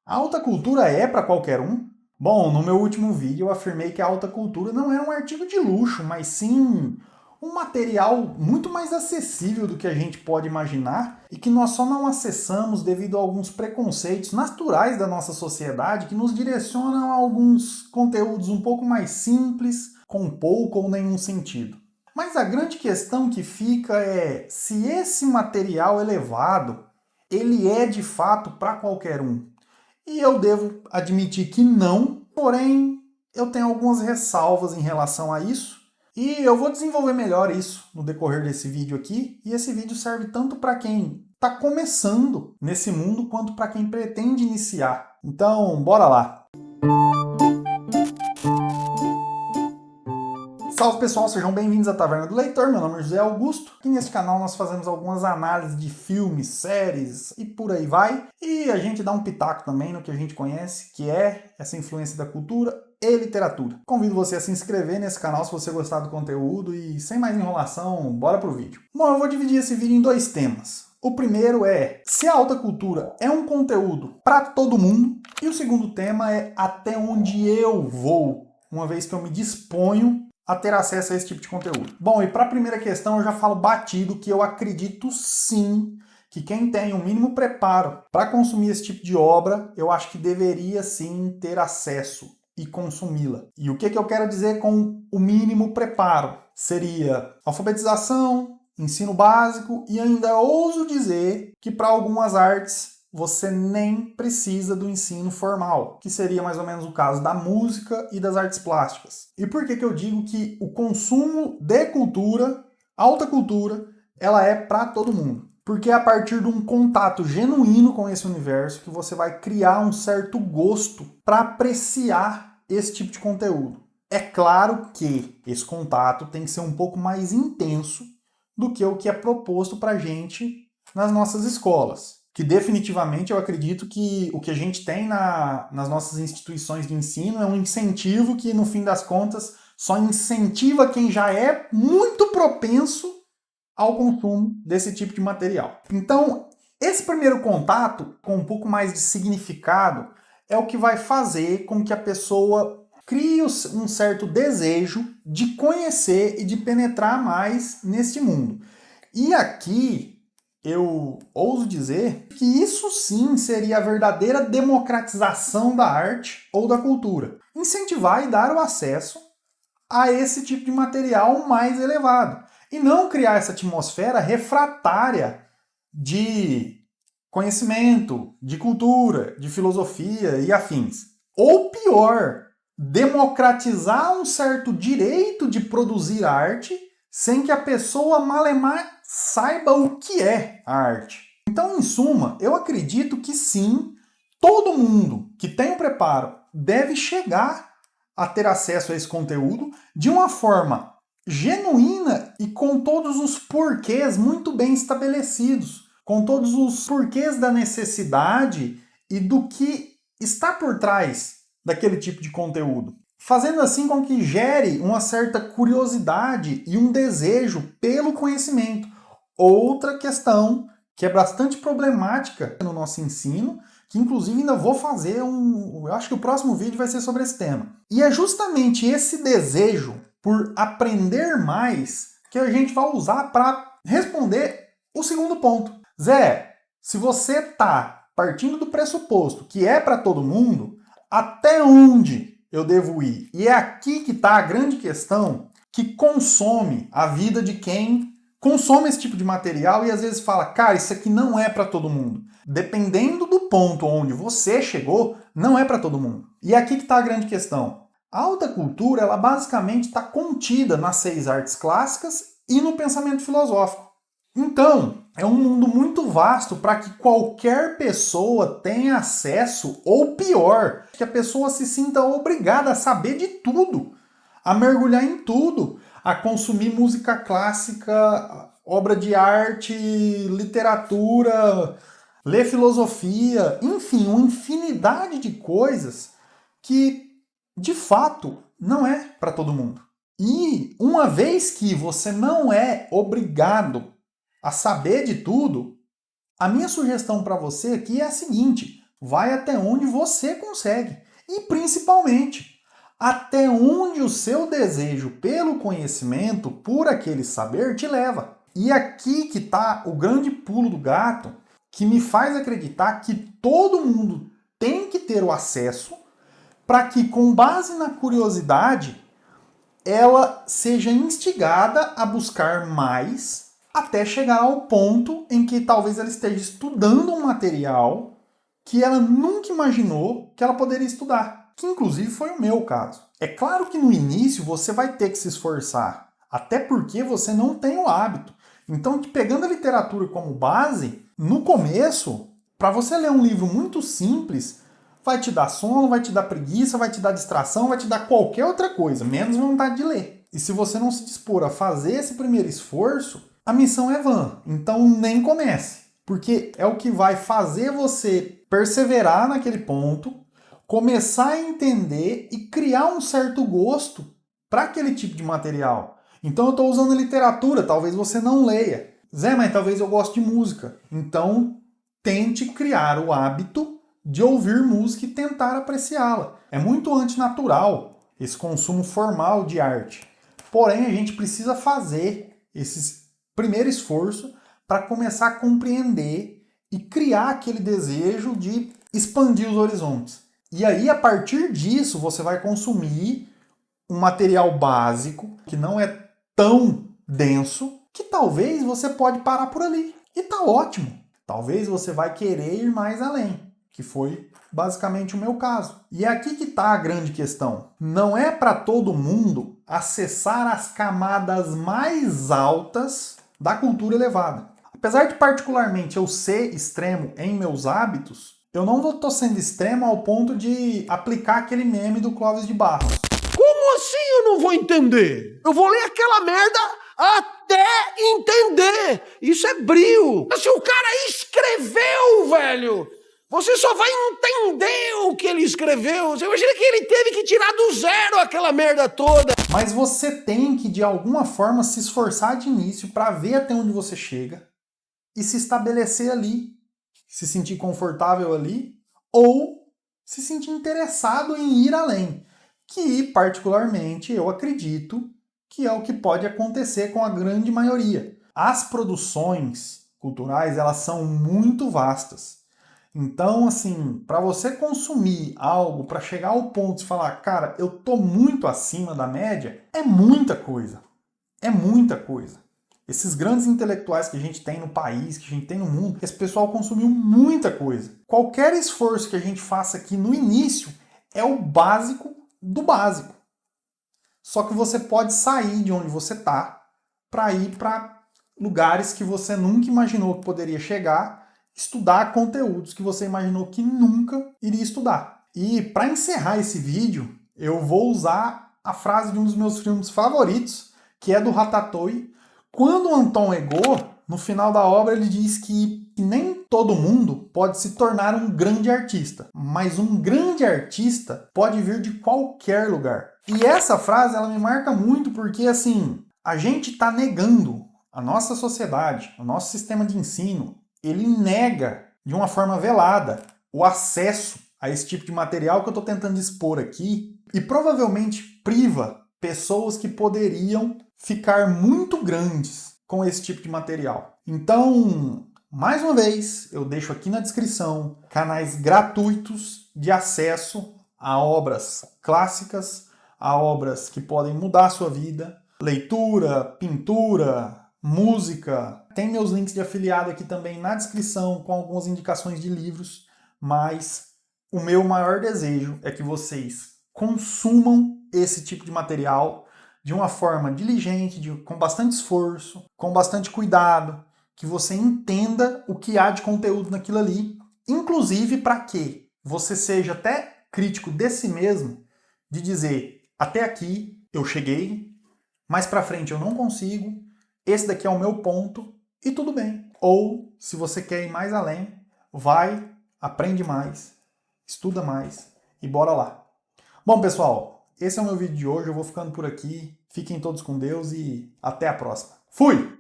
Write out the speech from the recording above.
A alta cultura é para qualquer um? Bom, no meu último vídeo eu afirmei que a alta cultura não era um artigo de luxo, mas sim um material muito mais acessível do que a gente pode imaginar e que nós só não acessamos devido a alguns preconceitos naturais da nossa sociedade que nos direcionam a alguns conteúdos um pouco mais simples, com pouco ou nenhum sentido. Mas a grande questão que fica é se esse material elevado, ele é de fato para qualquer um. E eu devo admitir que não, porém eu tenho algumas ressalvas em relação a isso. E eu vou desenvolver melhor isso no decorrer desse vídeo aqui. E esse vídeo serve tanto para quem está começando nesse mundo quanto para quem pretende iniciar. Então, bora lá! Salve pessoal, sejam bem-vindos à Taverna do Leitor, meu nome é José Augusto e nesse canal nós fazemos algumas análises de filmes, séries e por aí vai. E a gente dá um pitaco também no que a gente conhece, que é essa influência da cultura e literatura. Convido você a se inscrever nesse canal se você gostar do conteúdo e sem mais enrolação, bora pro vídeo. Bom, eu vou dividir esse vídeo em dois temas. O primeiro é se a alta cultura é um conteúdo para todo mundo e o segundo tema é até onde eu vou, uma vez que eu me disponho a ter acesso a esse tipo de conteúdo. Bom, e para a primeira questão eu já falo batido que eu acredito sim que quem tem o mínimo preparo para consumir esse tipo de obra, eu acho que deveria sim ter acesso e consumi-la. E o que eu quero dizer com o mínimo preparo? Seria alfabetização, ensino básico e ainda ouso dizer que para algumas artes você nem precisa do ensino formal, que seria mais ou menos o caso da música e das artes plásticas. E por que eu digo que o consumo de cultura, alta cultura, ela é para todo mundo? Porque é a partir de um contato genuíno com esse universo que você vai criar um certo gosto para apreciar esse tipo de conteúdo. É claro que esse contato tem que ser um pouco mais intenso do que o que é proposto para a gente nas nossas escolas. Que definitivamente eu acredito que o que a gente tem nas nossas instituições de ensino é um incentivo que, no fim das contas, só incentiva quem já é muito propenso ao consumo desse tipo de material. Então, esse primeiro contato, com um pouco mais de significado, é o que vai fazer com que a pessoa crie um certo desejo de conhecer e de penetrar mais neste mundo. E aqui eu ouso dizer que isso sim seria a verdadeira democratização da arte ou da cultura. Incentivar e dar o acesso a esse tipo de material mais elevado. E não criar essa atmosfera refratária de conhecimento, de cultura, de filosofia e afins. Ou pior, democratizar um certo direito de produzir arte sem que a pessoa malemar saiba o que é a arte. Então, em suma, eu acredito que sim, todo mundo que tem o preparo deve chegar a ter acesso a esse conteúdo de uma forma genuína e com todos os porquês muito bem estabelecidos, com todos os porquês da necessidade e do que está por trás daquele tipo de conteúdo, fazendo assim com que gere uma certa curiosidade e um desejo pelo conhecimento. Outra questão que é bastante problemática no nosso ensino, que inclusive ainda vou fazer eu acho que o próximo vídeo vai ser sobre esse tema. E é justamente esse desejo por aprender mais que a gente vai usar para responder o segundo ponto. Zé, se você está partindo do pressuposto que é para todo mundo, até onde eu devo ir? E é aqui que está a grande questão que consome a vida de quem consome esse tipo de material e às vezes fala, cara, isso aqui não é para todo mundo. Dependendo do ponto onde você chegou, não é para todo mundo. E é aqui que está a grande questão. A alta cultura, ela basicamente está contida nas 6 artes clássicas e no pensamento filosófico. Então, é um mundo muito vasto para que qualquer pessoa tenha acesso, ou pior, que a pessoa se sinta obrigada a saber de tudo, a mergulhar em tudo, a consumir música clássica, obra de arte, literatura, ler filosofia, enfim, uma infinidade de coisas que, de fato, não é para todo mundo. E uma vez que você não é obrigado a saber de tudo, a minha sugestão para você aqui é a seguinte: Vai até onde você consegue. E principalmente, até onde o seu desejo pelo conhecimento, por aquele saber, te leva. E aqui que está o grande pulo do gato, que me faz acreditar que todo mundo tem que ter o acesso para que, com base na curiosidade, ela seja instigada a buscar mais até chegar ao ponto em que talvez ela esteja estudando um material que ela nunca imaginou que ela poderia estudar, que inclusive foi o meu caso. É claro que no início você vai ter que se esforçar, até porque você não tem o hábito. Então, pegando a literatura como base, no começo, para você ler um livro muito simples, vai te dar sono, vai te dar preguiça, vai te dar distração, vai te dar qualquer outra coisa, menos vontade de ler. E se você não se dispor a fazer esse primeiro esforço, a missão é vã. Então nem comece. Porque é o que vai fazer você perseverar naquele ponto, começar a entender e criar um certo gosto para aquele tipo de material. Então eu estou usando a literatura, talvez você não leia. Zé, mas talvez eu goste de música. Então tente criar o hábito de ouvir música e tentar apreciá-la. É muito antinatural esse consumo formal de arte. Porém, a gente precisa fazer esse primeiro esforço para começar a compreender e criar aquele desejo de expandir os horizontes. E aí, a partir disso, você vai consumir um material básico, que não é tão denso, que talvez você pode parar por ali. E tá ótimo. Talvez você vai querer ir mais além, que foi basicamente o meu caso. E é aqui que tá a grande questão. Não é para todo mundo acessar as camadas mais altas da cultura elevada. Apesar de particularmente eu ser extremo em meus hábitos, eu não estou sendo extremo ao ponto de aplicar aquele meme do Clóvis de Barros. Como assim eu não vou entender? Eu vou ler aquela merda até entender. Isso é brio. Se o cara escreveu, velho, você só vai entender o que ele escreveu. Você imagina que ele teve que tirar do zero aquela merda toda. Mas você tem que, de alguma forma, se esforçar de início para ver até onde você chega e se estabelecer ali, se sentir confortável ali ou se sentir interessado em ir além, que particularmente eu acredito que é o que pode acontecer com a grande maioria. As produções culturais, elas são muito vastas. Então, assim, para você consumir algo, para chegar ao ponto de falar, cara, eu tô muito acima da média, é muita coisa. É muita coisa. Esses grandes intelectuais que a gente tem no país, que a gente tem no mundo, esse pessoal consumiu muita coisa. Qualquer esforço que a gente faça aqui no início é o básico do básico. Só que você pode sair de onde você está para ir para lugares que você nunca imaginou que poderia chegar, estudar conteúdos que você imaginou que nunca iria estudar. E para encerrar esse vídeo, eu vou usar a frase de um dos meus filmes favoritos, que é do Ratatouille. Quando o Anton Ego, no final da obra, ele diz que nem todo mundo pode se tornar um grande artista, mas um grande artista pode vir de qualquer lugar. E essa frase, ela me marca muito porque, assim, a gente está negando, a nossa sociedade, o nosso sistema de ensino, ele nega de uma forma velada o acesso a esse tipo de material que eu estou tentando expor aqui e provavelmente priva pessoas que poderiam ficar muito grandes com esse tipo de material. Então, mais uma vez, eu deixo aqui na descrição canais gratuitos de acesso a obras clássicas, a obras que podem mudar a sua vida, leitura, pintura, música. Tem meus links de afiliado aqui também na descrição com algumas indicações de livros, mas o meu maior desejo é que vocês consumam esse tipo de material de uma forma diligente, com bastante esforço, com bastante cuidado, que você entenda o que há de conteúdo naquilo ali, inclusive para que você seja até crítico de si mesmo, de dizer, até aqui eu cheguei, mais para frente eu não consigo, esse daqui é o meu ponto e tudo bem. Ou, se você quer ir mais além, vai, aprende mais, estuda mais e bora lá. Bom, pessoal, esse é o meu vídeo de hoje, eu vou ficando por aqui. Fiquem todos com Deus e até a próxima. Fui!